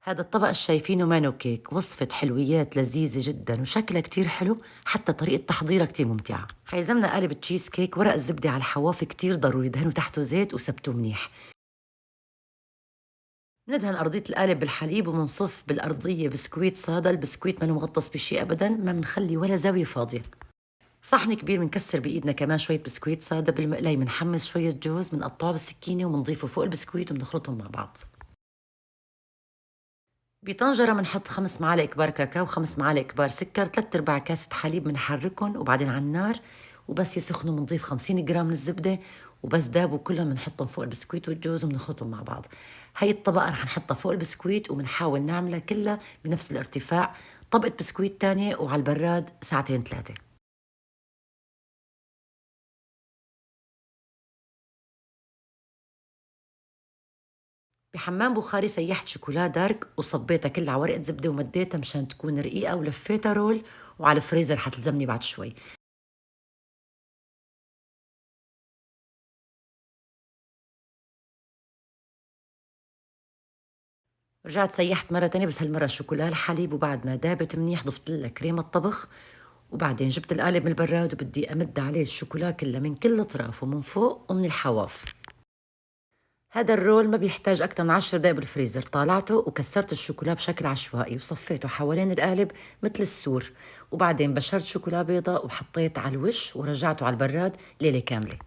هذا الطبق اللي شايفينه مانو كيك، وصفة حلويات لذيذة جدا وشكلها كتير حلو، حتى طريقة تحضيرها كتير ممتعة. حيلزمنا قالب تشيز كيك، ورق الزبدة على الحواف كتير ضروري، دهنوا تحته زيت وثبتوه منيح. ندهن أرضية القالب بالحليب ومنصف بالأرضية بسكويت ساده، البسكويت ما مغطس بشي أبدا، ما بنخلي ولا زاوية فاضية. صحن كبير بنكسر بإيدنا كمان شوية بسكويت ساده، بالمقلاية بنحمص شوية جوز، بنقطعه بالسكينة وبنضيفه فوق البسكويت وبنخلطهم مع بعض. بطنجرة بنحط 5 معالق كبار كاكاو و5 معالق كبار سكر، 3 أرباع كاسة حليب بنحركهم وبعدين على النار، وبس يسخنوا بنضيف 50 جرام من الزبدة، وبس دابوا كلهم بنحطهم فوق البسكويت والجوز وبنخلطهم مع بعض. هاي الطبقة رح نحطها فوق البسكويت وبنحاول نعملها كلها بنفس الارتفاع، طبقة بسكويت تانية وعلى البراد ساعتين 3. بحمام بخاري سيحت شوكولا دارك وصبيتها كلها على ورقة زبدة ومديتها مشان تكون رقيقة، ولفيتها رول، وعلى الفريزر حتلزمني بعد شوي. رجعت سيحت مرة تانية، بس هالمرة الشوكولا الحليب، وبعد ما دابت منيح ضفت لها كريمة طبخ، وبعدين جبت القالب من البراد وبدي أمد عليه الشوكولا كلها من كل أطراف ومن فوق ومن الحواف. هذا الرول ما بيحتاج أكتر من 10 دقايق بالفريزر. طالعته وكسرت الشوكولا بشكل عشوائي وصفيته حوالين القالب مثل السور، وبعدين بشرت شوكولا بيضة وحطيت على الوش ورجعته على البراد ليلة كاملة.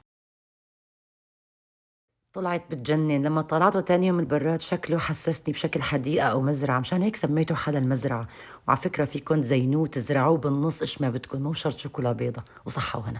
طلعت بتجنن، لما طلعته تاني يوم من البراد شكله حسسني بشكل حديقة أو مزرعة، مشان هيك سميته حلا المزرعة. وعلى فكرة فيكن تزينوه تزرعوه بالنص إيش ما بدكن، مو شرط شوكولا بيضة، وصحة وهنا.